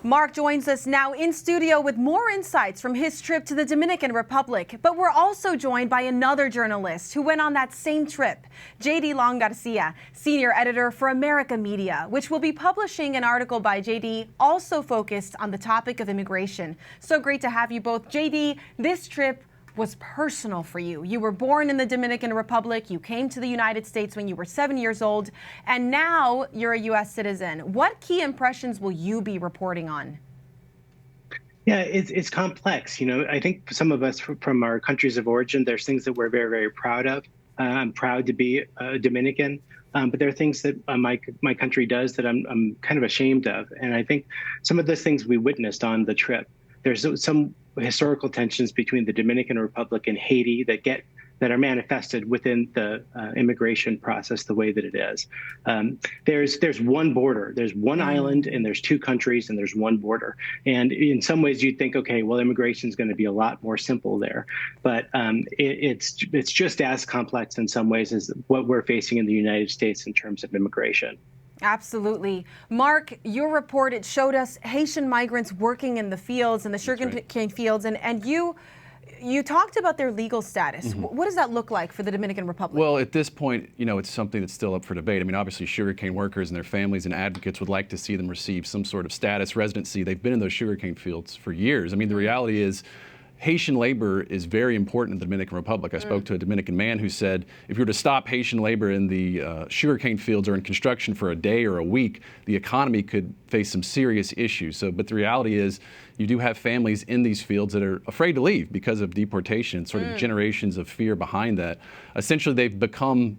Mark joins us now in studio with more insights from his trip to the Dominican Republic. But we're also joined by another journalist who went on that same trip, JD Long Garcia, senior editor for America Media, which will be publishing an article by JD also focused on the topic of immigration. So great to have you both. JD, this trip was personal for you. You were born in the Dominican Republic. You came to the United States when you were 7 years old, and now you're a U.S. citizen. What key impressions will you be reporting on? Yeah, it's complex. I think some of us from our countries of origin, there's things that we're very, very proud of. I'm proud to be a Dominican, but there are things that my country does that I'm kind of ashamed of. And I think some of the things we witnessed on the trip, there's some historical tensions between the Dominican Republic and Haiti that are manifested within the immigration process the way that it is. There's one border, there's one island, and there's two countries, and there's one border. And in some ways you'd think, okay, well, immigration is going to be a lot more simple there. But it's just as complex in some ways as what we're facing in the United States in terms of immigration. Absolutely. Mark, your report, it showed us Haitian migrants working in the fields, in the sugarcane fields, and you talked about their legal status. Mm-hmm. What does that look like for the Dominican Republic? Well, at this point, it's something that's still up for debate. I mean, obviously, sugarcane workers and their families and advocates would like to see them receive some sort of status, residency. They've been in those sugarcane fields for years. I mean, the reality is, Haitian labor is very important in the Dominican Republic. I spoke to a Dominican man who said if you were to stop Haitian labor in the sugarcane fields or in construction for a day or a week, the economy could face some serious issues. But the reality is you do have families in these fields that are afraid to leave because of deportation, sort of generations of fear behind that. Essentially, they've become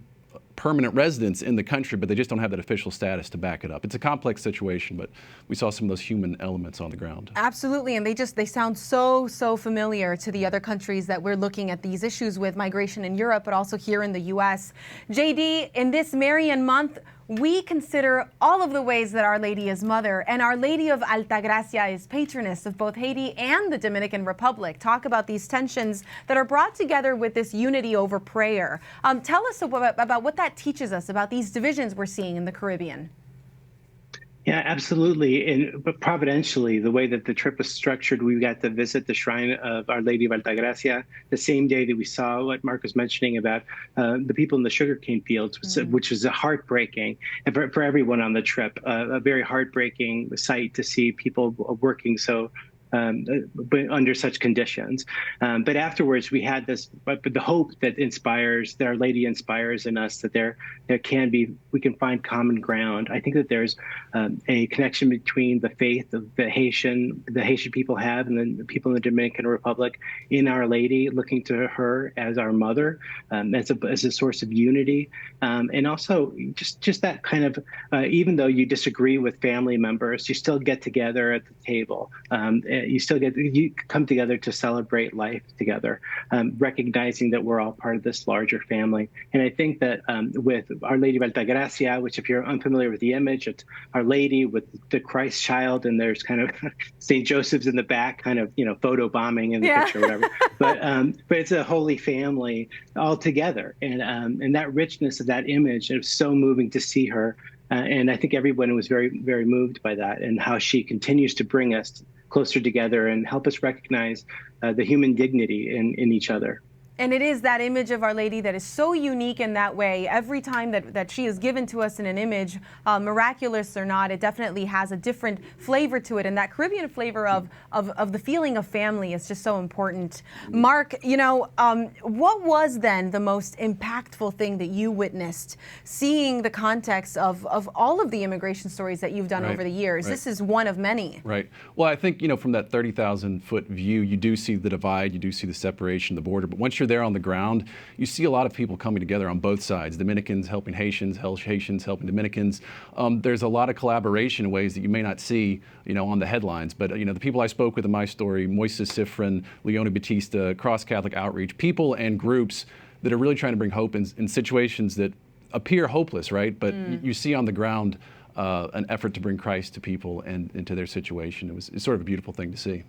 permanent residents in the country, but they just don't have that official status to back it up. It's a complex situation, but we saw some of those human elements on the ground. Absolutely, and they sound so familiar to the other countries that we're looking at these issues with, migration in Europe, but also here in the U.S. JD, in this Marian month, we consider all of the ways that Our Lady is Mother, and Our Lady of Altagracia is patroness of both Haiti and the Dominican Republic. Talk about these tensions that are brought together with this unity over prayer. Tell us about what that teaches us about these divisions we're seeing in the Caribbean. Yeah, absolutely. But providentially, the way that the trip was structured, we got to visit the shrine of Our Lady of Altagracia the same day that we saw what Mark was mentioning about the people in the sugarcane fields, which was heartbreaking. And for everyone on the trip, a very heartbreaking sight to see people working so under such conditions. But afterwards, we had the hope that Our Lady inspires in us, that we can find common ground. I think that there's a connection between the faith of the Haitian people have and then the people in the Dominican Republic in Our Lady, looking to her as our mother, as a source of unity. And also just that kind of, even though you disagree with family members, you still get together at the table. You come together to celebrate life together, recognizing that we're all part of this larger family. And I think that with Our Lady of Altagracia, which if you're unfamiliar with the image, it's Our Lady with the Christ child, and there's kind of St. Joseph's in the back, kind of photo bombing in the picture, or whatever. But it's a holy family all together, and that richness of that image, it was so moving to see her. And I think everyone was very, very moved by that, and how she continues to bring us closer together and help us recognize the human dignity in each other. And it is that image of Our Lady that is so unique in that way. Every time that she is given to us in an image, miraculous or not, it definitely has a different flavor to it. And that Caribbean flavor of the feeling of family is just so important. Mark, what was then the most impactful thing that you witnessed, seeing the context of all of the immigration stories that you've done over the years? This is one of many. Right. Well, I think, from that 30,000-foot view, you do see the divide, you do see the separation, the border. But once you're there on the ground, you see a lot of people coming together on both sides. Dominicans helping Haitians, Haitians helping Dominicans. There's a lot of collaboration in ways that you may not see, on the headlines. But, the people I spoke with in my story, Montse Alvarado, Leone Batista, Cross Catholic Outreach, people and groups that are really trying to bring hope in situations that appear hopeless, right? But you see on the ground an effort to bring Christ to people and into their situation. It's sort of a beautiful thing to see.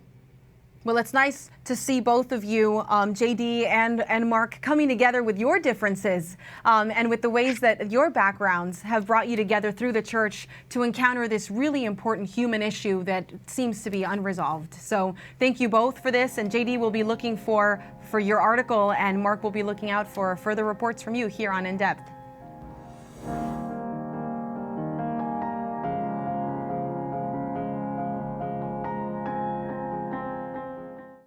Well, it's nice to see both of you, JD and Mark, coming together with your differences and with the ways that your backgrounds have brought you together through the church to encounter this really important human issue that seems to be unresolved. So thank you both for this, and JD will be looking for your article, and Mark will be looking out for further reports from you here on In Depth.